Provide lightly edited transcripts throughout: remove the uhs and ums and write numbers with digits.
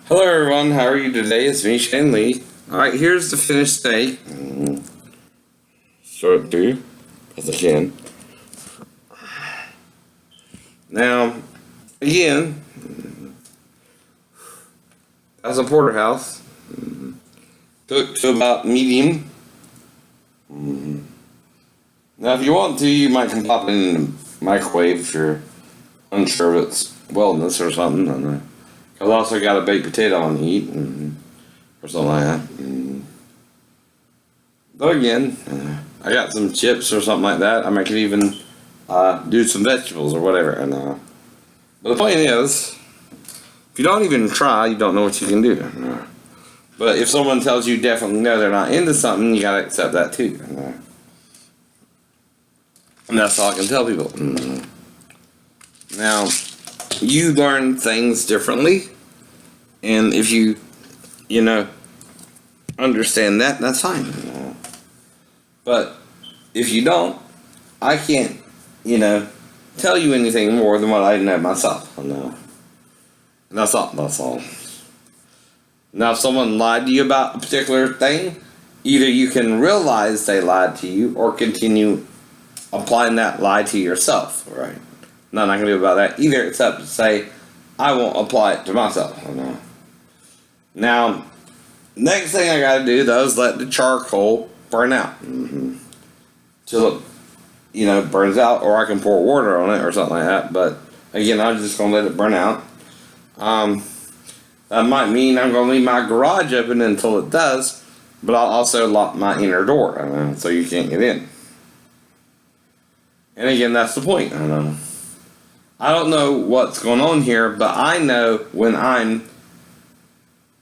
Hello everyone, how are you today? It's me, Shane Lee. Alright, here's the finished steak. Show it to you, as I can. Now, again, that's a porterhouse. Cooked to about medium. Now, if you want to, you might can pop it in the microwave if you're unsure of its wellness or something. I don't know. I've also got a baked potato on the heat, or something like that. But again, I got some chips or something like that. I might could even do some vegetables or whatever. But the point is, if you don't even try, you don't know what you can do. But if someone tells you definitely no, they're not into something, you gotta accept that too. And that's all I can tell people. Now, you learn things differently, and if you understand that, that's fine. But if you don't, I can't, tell you anything more than what I know myself. And that's all. That's all. Now, if someone lied to you about a particular thing, either you can realize they lied to you or continue applying that lie to yourself, right? Nothing I can do about that either, except to say, I won't apply it to myself. Now, next thing I gotta do, though, is let the charcoal burn out. Till it, burns out, or I can pour water on it or something like that. But, again, I'm just gonna let it burn out. That might mean I'm gonna leave my garage open until it does, but I'll also lock my inner door, so you can't get in. And again, that's the point. I don't know what's going on here, but I know when I'm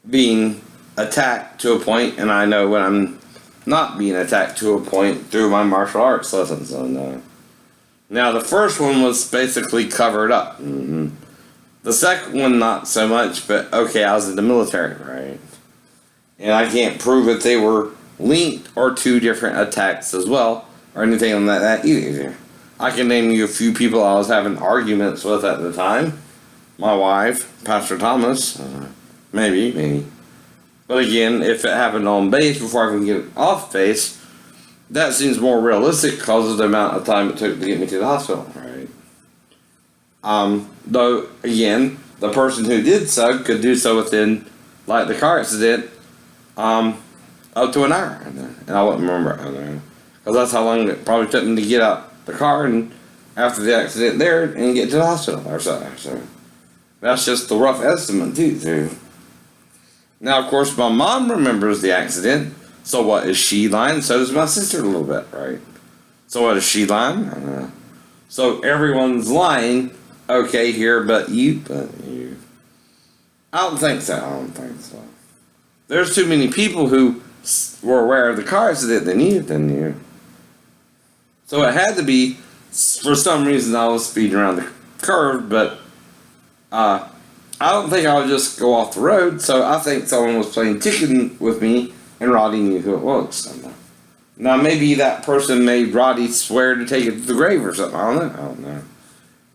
being attacked to a point, and I know when I'm not being attacked to a point through my martial arts lessons. Now, the first one was basically covered up. The second one, not so much, but okay, I was in the military, right? And I can't prove that they were linked or two different attacks as well, or anything on that either. I can name you a few people I was having arguments with at the time. My wife, Pastor Thomas, maybe. But again, if it happened on base before I can get it off base, that seems more realistic because of the amount of time it took to get me to the hospital, right? Though, again, the person who did so could do so within, like the car accident, up to an hour. And I wouldn't remember it. Because that's how long it probably took me to get out the car and after the accident there and get to the hospital or something. So that's just the rough estimate too. Now, of course, my mom remembers the accident. So what, is she lying? So does my sister a little bit, right? So what, is she lying? So everyone's lying, okay, here, but you. I don't think so. There's too many people who were aware of the car accident than you. So it had to be, for some reason, I was speeding around the curve, but I don't think I would just go off the road, so I think someone was playing chicken with me, and Roddy knew who it was. Now, maybe that person made Roddy swear to take it to the grave or something. I don't know.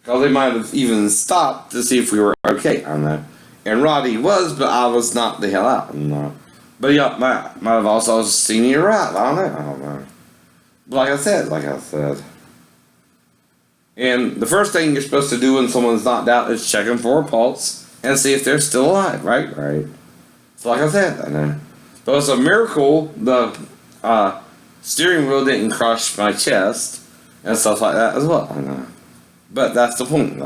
Because they might have even stopped to see if we were okay. I don't know. And Roddy was, but I was not the hell out. But yeah, might have also seen me arrive. I don't know. But like I said. And the first thing you're supposed to do when someone's knocked out is check them for a pulse and see if they're still alive, right? So like I said, But it's a miracle the steering wheel didn't crush my chest and stuff like that as well. But that's the point.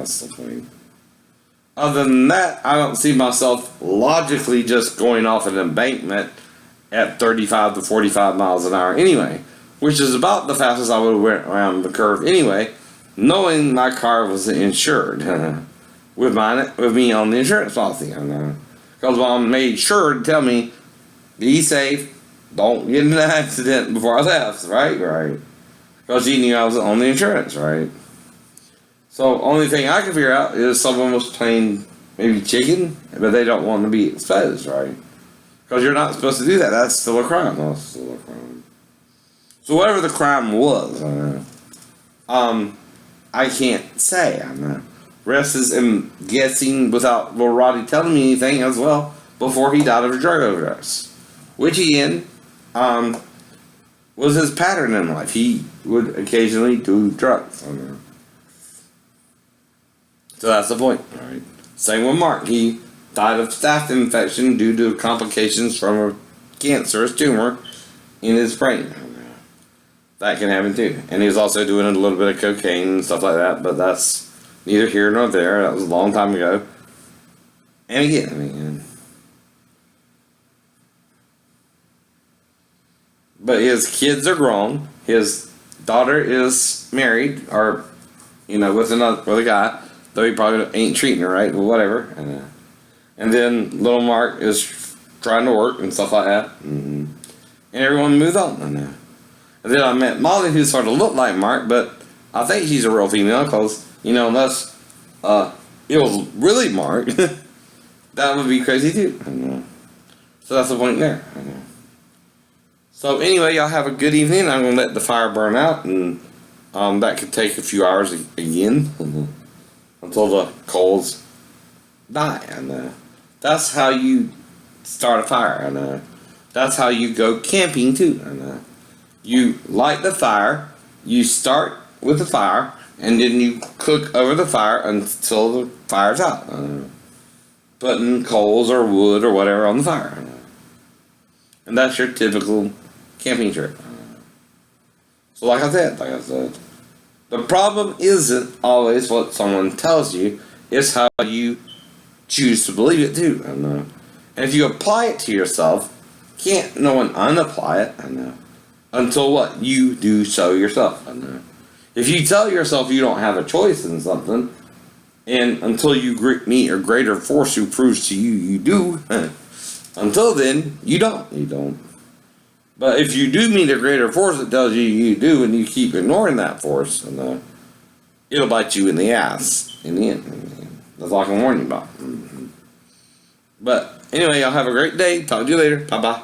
Other than that, I don't see myself logically just going off an embankment at 35 to 45 miles an hour anyway, which is about the fastest I would have went around the curve anyway, knowing my car was insured with me on the insurance policy. Because Mom made sure to tell me, be safe, don't get in an accident before I left, right? Because she knew I was on the insurance, right? So only thing I can figure out is someone was playing maybe chicken, but they don't want to be exposed, right? Because you're not supposed to do that. That's still a crime. So whatever the crime was, I can't say. Rest is in guessing without Lord Roddy telling me anything as well. before he died of a drug overdose, which again, was his pattern in life. He would occasionally do drugs. So that's the point, right? Same with Mark. He died of staph infection due to complications from a cancerous tumor in his brain. That can happen too. And he was also doing a little bit of cocaine and stuff like that, but that's neither here nor there. That was a long time ago. And again, I mean, but his kids are grown. His daughter is married, or with a guy. Though he probably ain't treating her right, but whatever. And then little Mark is trying to work and stuff like that. And everyone moved on. And then I met Molly, who sort of looked like Mark, but I think she's a real female, because, unless it was really Mark, that would be crazy too. So that's the point there. So anyway, y'all have a good evening. I'm going to let the fire burn out, and that could take a few hours again. Until the coals die, and that's how you start a fire, and that's how you go camping too. And you light the fire, you start with the fire, and then you cook over the fire until the fire's out, putting coals or wood or whatever on the fire, and that's your typical camping trip. So like I said, the problem isn't always what someone tells you, it's how you choose to believe it too. And if you apply it to yourself, can't no one unapply it, until what? You do so yourself. If you tell yourself you don't have a choice in something, and until you meet a greater force who proves to you you do, until then, you don't. But if you do meet a greater force that tells you you do, and you keep ignoring that force, and it'll bite you in the ass in the end. That's all I can warn you about. But anyway, y'all have a great day. Talk to you later. Bye-bye.